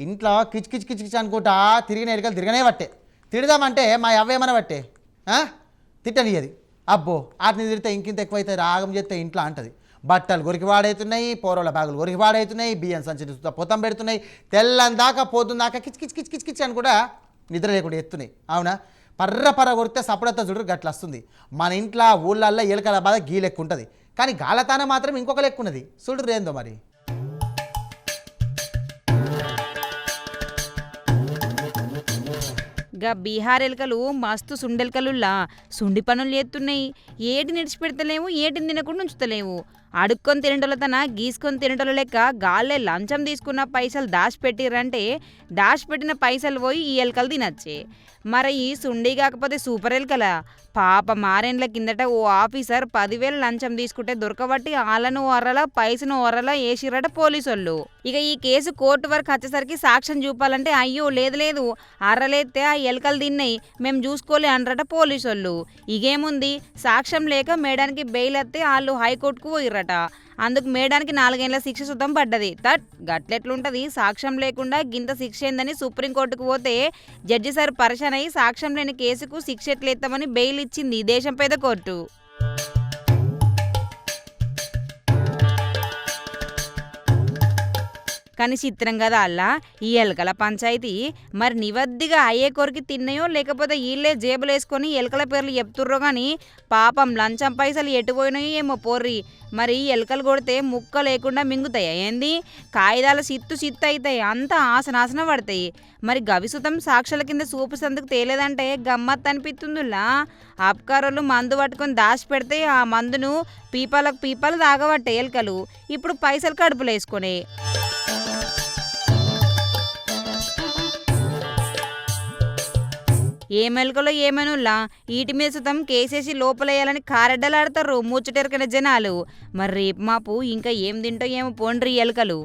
ఇంట్లో కిచ్ కిచ్ కిచ్ కిచ్ అనుకుంటా తిరిగిన ఎలుకలు తిరగనే పట్టే. తిడదామంటే మా అవ్వేమన్నా పట్టే తిట్టనియది. అబ్బో వాటిని తిడితే ఇంకింత ఎక్కువైతే రాగం చేస్తే ఇంట్లో అంటది. బట్టలు గొరికి పాడవుతున్నాయి, పోరోల బ్యాగులు గొరికి పాడవుతున్నాయి, బియ్యం సంచి పొతం పెడుతున్నాయి, తెల్లని దాకా పోతుంది దాకా కిచ్ కిచ్ కిచ్ కిచ్ కిచ్ అని కూడా నిద్ర లేకుండా ఎత్తున్నాయి. అవునా? పర్ర కొడితే సపడత చూడరు గట్ల వస్తుంది. మన ఇంట్లో ఊళ్ళల్లో ఎలుకల బాధ గీలెక్కు ఉంటుంది, కానీ గాలతాన మాత్రం ఇంకొక లెక్కు ఉన్నది. చూడరు ఏందో మరి. గా బీహార్ ఎలుకలు మస్తు సుండెలకలులా సుండి పనులు చేస్తున్నాయి. ఏటి నిడిచిపెడతలేవు, ఏటిని తినకుండా ఉంచుతలేవు. అడుక్కొని తినటోళ్ళ తన గీసుకొని తినటోళ్ళ లెక్క గాల్లే లంచం తీసుకున్న పైసలు దాచిపెట్టిర్రంటే దాచిపెట్టిన పైసలు పోయి ఈ ఎలుకలు తినచ్చే. మరి ఈ సుండి కాకపోతే సూపర్ ఎలుకలా? పాప మారేండ్ల కిందట ఓ ఆఫీసర్ 10,000 లంచం తీసుకుంటే దొరకబట్టి ఆళ్ళను ఒర్రలా పైసను ఒర్రలా వేసిరట పోలీసోళ్ళు. ఇక ఈ కేసు కోర్టు వరకు వచ్చేసరికి సాక్ష్యం చూపాలంటే అయ్యో లేదు అర్రలేస్తే ఆ ఎలుకలు తిన్నాయి మేము చూసుకోలే అనరట పోలీసోళ్ళు. ఇగేముంది, సాక్ష్యం లేక మేడానికి బెయిల్ ఎత్తే వాళ్ళు హైకోర్టుకు పోయిర్రట. అందుకు మేడానికి 4 ఏళ్ల శిక్ష సుతం పడ్డది. గట్లెట్లుంటది, సాక్ష్యం లేకుండా గింత శిక్ష ఏందని సుప్రీంకోర్టుకు పోతే జడ్జి సార్ పరిశాన్ అయి సాక్ష్యం లేని కేసుకు శిక్ష ఎట్లెత్తామని బెయిల్ ఇచ్చింది దేశం పేద కోర్టు. కానీ చిత్రం కదా అల్లా ఈ ఎలుకల పంచాయతీ. మరి నివద్దిగా అయ్యే కొరికి తిన్నాయో లేకపోతే వీళ్ళే జేబులేసుకొని ఎలుకల పేర్లు చెప్తుర్రో కానీ పాపం లంచం పైసలు ఎటుపోయినాయో ఏమో పోర్రి. మరి ఎలుకలు కొడితే ముక్క లేకుండా మింగుతాయి ఏంది? కాగితాల సిత్తు అవుతాయి, అంతా ఆసనాసన పడతాయి. మరి గవిసుతం సాక్షుల కింద సూపు సందుకు తేలేదంటే గమ్మత్ అనిపిస్తుందిలా. ఆప్కారోళ్ళు మందు పట్టుకొని దాచి పెడితే ఆ మందును పీపాలు తాగబట్టే ఎలుకలు ఇప్పుడు పైసలు కడుపులు వేసుకొని. ఏ మెలకలో ఏమనుల్లా ఈటి మీద సుతం కేసేసి లోపలేయాలని కారెడ్డలాడతారు ముచ్చటెరకన జనాలు. మరి రేపు మాపు ఇంకా ఏం తింటో ఏమో పోండ్రి ఎలుకలు.